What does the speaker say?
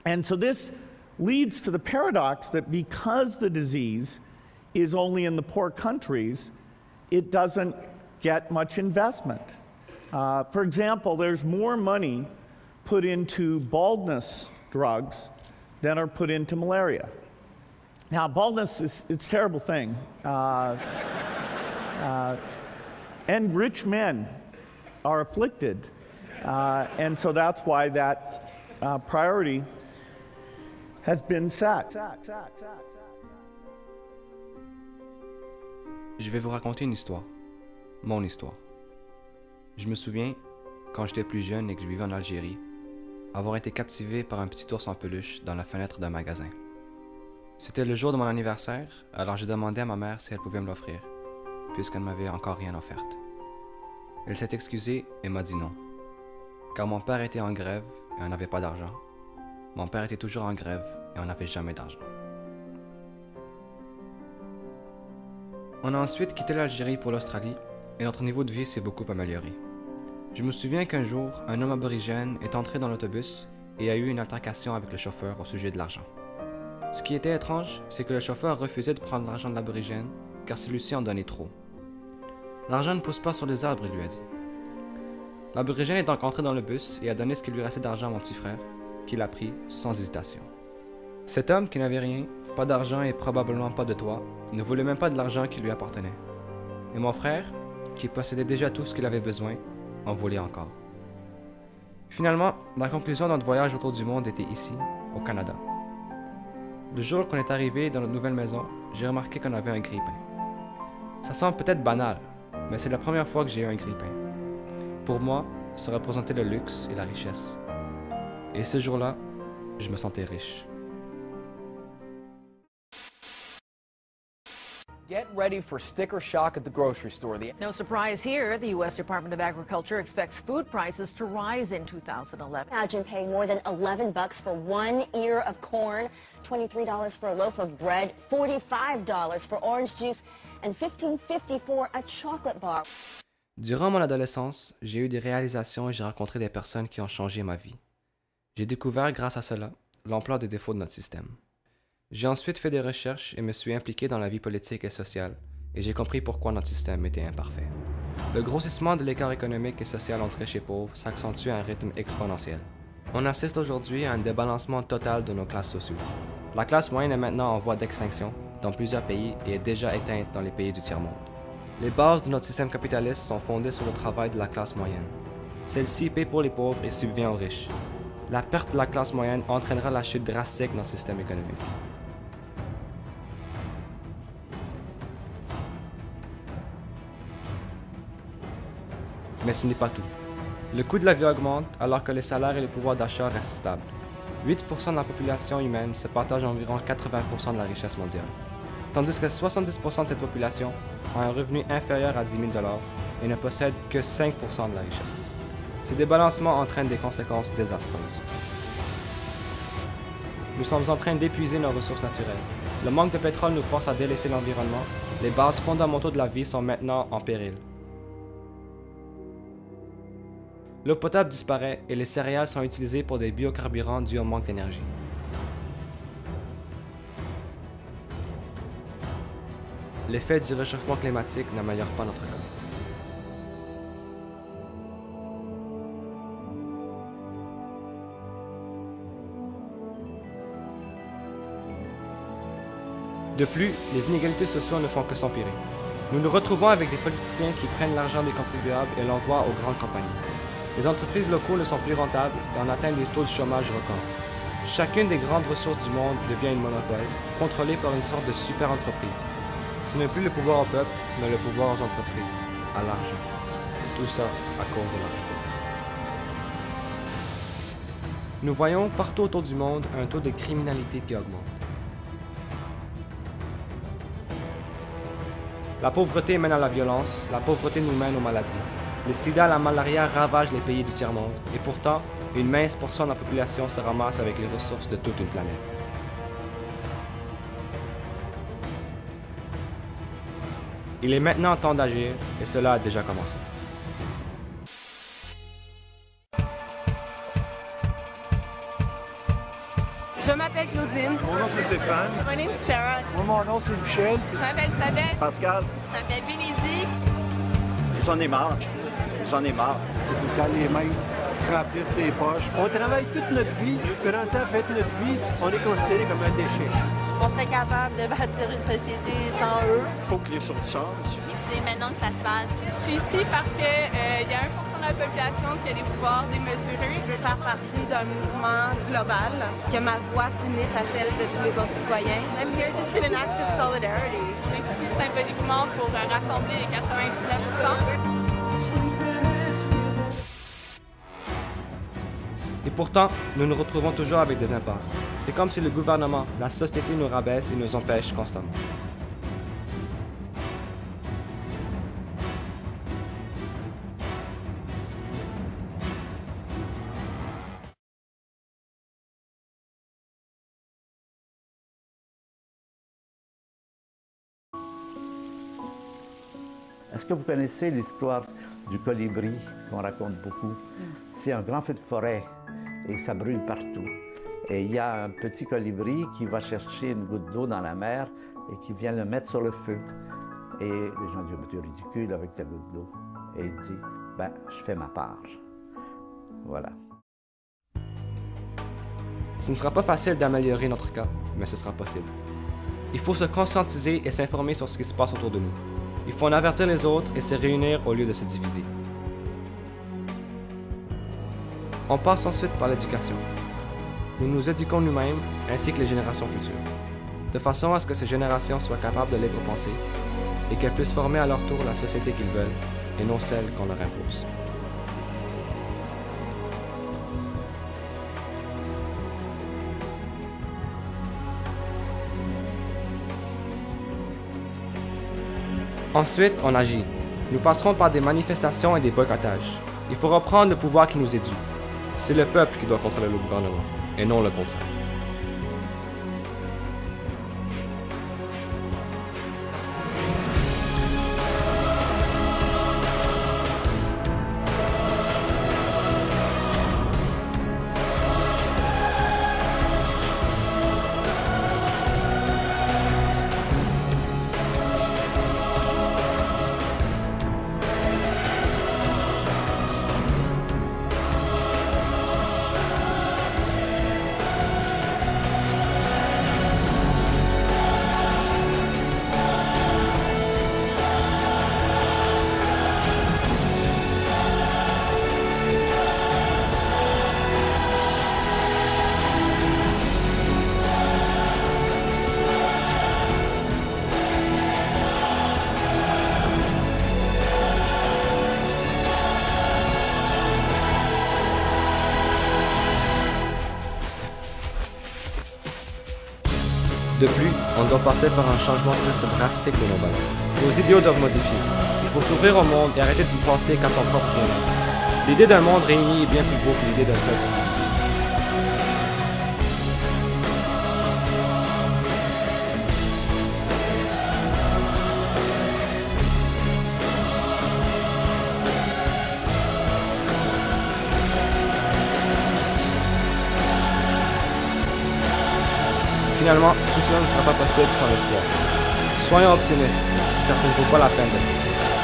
And so this leads to the paradox that because the disease is only in the poor countries, it doesn't get much investment. For example, there's more money put into baldness drugs than are put into malaria. Now, baldness it's a terrible thing. And rich men are afflicted. And so that's why that priority has been set. Je vais vous raconter une histoire. Mon histoire. Je me souviens, quand j'étais plus jeune et que je vivais en Algérie, avoir été captivé par un petit ours en peluche dans la fenêtre d'un magasin. C'était le jour de mon anniversaire, alors j'ai demandé à ma mère si elle pouvait me l'offrir, puisqu'elle ne m'avait encore rien offerte. Elle s'est excusée et m'a dit non, car mon père était en grève et on n'avait pas d'argent. Mon père était toujours en grève et on n'avait jamais d'argent. On a ensuite quitté l'Algérie pour l'Australie et notre niveau de vie s'est beaucoup amélioré. Je me souviens qu'un jour, un homme aborigène est entré dans l'autobus et a eu une altercation avec le chauffeur au sujet de l'argent. Ce qui était étrange, c'est que le chauffeur refusait de prendre l'argent de l'aborigène car celui-ci en donnait trop. L'argent ne pousse pas sur les arbres, il lui a dit. L'aborigène est donc entré dans le bus et a donné ce qui lui restait d'argent à mon petit frère, qui l'a pris sans hésitation. Cet homme qui n'avait rien, pas d'argent et probablement pas de toit, ne voulait même pas de l'argent qui lui appartenait. Et mon frère, qui possédait déjà tout ce qu'il avait besoin, en voulait encore. Finalement, la conclusion de notre voyage autour du monde était ici, au Canada. Le jour qu'on est arrivé dans notre nouvelle maison, j'ai remarqué qu'on avait un grille-pain. Ça semble peut-être banal, mais c'est la première fois que j'ai eu un grille-pain. Pour moi, ça représentait le luxe et la richesse. Et ce jour-là, je me sentais riche. Get ready for sticker shock at the grocery store. No surprise here, the U.S. Department of Agriculture expects food prices to rise in 2011. Imagine paying more than $11 for 1 ear of corn, $23 for a loaf of bread, $45 for orange juice, and $15.50 for a chocolate bar. Durant mon adolescence, j'ai eu des réalisations et j'ai rencontré des personnes qui ont changé ma vie. J'ai découvert, grâce à cela, l'ampleur des défauts de notre système. J'ai ensuite fait des recherches et me suis impliqué dans la vie politique et sociale, et j'ai compris pourquoi notre système était imparfait. Le grossissement de l'écart économique et social entre riches et pauvres s'accentue à un rythme exponentiel. On assiste aujourd'hui à un débalancement total de nos classes sociales. La classe moyenne est maintenant en voie d'extinction dans plusieurs pays et est déjà éteinte dans les pays du tiers-monde. Les bases de notre système capitaliste sont fondées sur le travail de la classe moyenne. Celle-ci paie pour les pauvres et subvient aux riches. La perte de la classe moyenne entraînera la chute drastique de notre système économique. Mais ce n'est pas tout. Le coût de la vie augmente alors que les salaires et le pouvoir d'achat restent stables. 8% de la population humaine se partage environ 80% de la richesse mondiale, tandis que 70% de cette population a un revenu inférieur à 10 000 $ et ne possède que 5% de la richesse. Ces débalancements entraînent des conséquences désastreuses. Nous sommes en train d'épuiser nos ressources naturelles. Le manque de pétrole nous force à délaisser l'environnement. Les bases fondamentaux de la vie sont maintenant en péril. L'eau potable disparaît et les céréales sont utilisées pour des biocarburants dus au manque d'énergie. L'effet du réchauffement climatique n'améliore pas notre cas. De plus, les inégalités sociales ne font que s'empirer. Nous nous retrouvons avec des politiciens qui prennent l'argent des contribuables et l'envoient aux grandes compagnies. Les entreprises locales ne sont plus rentables et on atteint des taux de chômage records. Chacune des grandes ressources du monde devient une monopole, contrôlée par une sorte de super entreprise. Ce n'est plus le pouvoir au peuple, mais le pouvoir aux entreprises, à l'argent. Tout ça à cause de l'argent. Nous voyons partout autour du monde un taux de criminalité qui augmente. La pauvreté mène à la violence, la pauvreté nous mène aux maladies. Le sida et la malaria ravagent les pays du tiers-monde, et pourtant, une mince portion de la population se ramasse avec les ressources de toute une planète. Il est maintenant temps d'agir, et cela a déjà commencé. Claudine. Mon nom c'est Stéphane. My name is Sarah. Moi, mon nom c'est Michel. Je m'appelle Isabelle. Pascal. Je m'appelle Bénédicte. J'en ai marre. J'en ai marre. C'est tout le temps les mêmes qui se remplissent les poches. On travaille toute notre vie, puis rendu à la fin de notre vie, on est considéré comme un déchet. On serait capable de bâtir une société sans eux. Il faut que les choses changent. C'est maintenant que ça se passe. Je suis ici parce que y a 1% de la population qui a des pouvoirs démesurés. Je veux faire partie d'un mouvement global, que ma voix s'unisse à celle de tous les autres citoyens. I'm here just in an act of solidarity. On est ici symboliquement pour rassembler les 99%. Et pourtant, nous nous retrouvons toujours avec des impasses. C'est comme si le gouvernement, la société nous rabaisse et nous empêche constamment. Est-ce que vous connaissez l'histoire du colibri qu'on raconte beaucoup? C'est un grand feu de forêt et ça brûle partout. Et il y a un petit colibri qui va chercher une goutte d'eau dans la mer et qui vient le mettre sur le feu. Et les gens disent, tu es ridicule avec ta goutte d'eau. Et il dit, ben, je fais ma part. Voilà. Ce ne sera pas facile d'améliorer notre cas, mais ce sera possible. Il faut se conscientiser et s'informer sur ce qui se passe autour de nous. Il faut en avertir les autres et se réunir au lieu de se diviser. On passe ensuite par l'éducation. Nous nous éduquons nous-mêmes ainsi que les générations futures, de façon à ce que ces générations soient capables de libre pensée et qu'elles puissent former à leur tour la société qu'ils veulent et non celle qu'on leur impose. Ensuite, on agit. Nous passerons par des manifestations et des boycottages. Il faut reprendre le pouvoir qui nous est dû. C'est le peuple qui doit contrôler le gouvernement, et non le contraire. De plus, on doit passer par un changement presque drastique de nos valeurs. Nos idéaux doivent modifier. Il faut s'ouvrir au monde et arrêter de ne penser qu'à son propre bien-être. L'idée d'un monde réuni est bien plus beau que l'idée d'un peuple divisé. Finalement, tout cela ne sera pas possible sans l'espoir. Soyons optimistes, car ce ne vaut pas la peine d'être.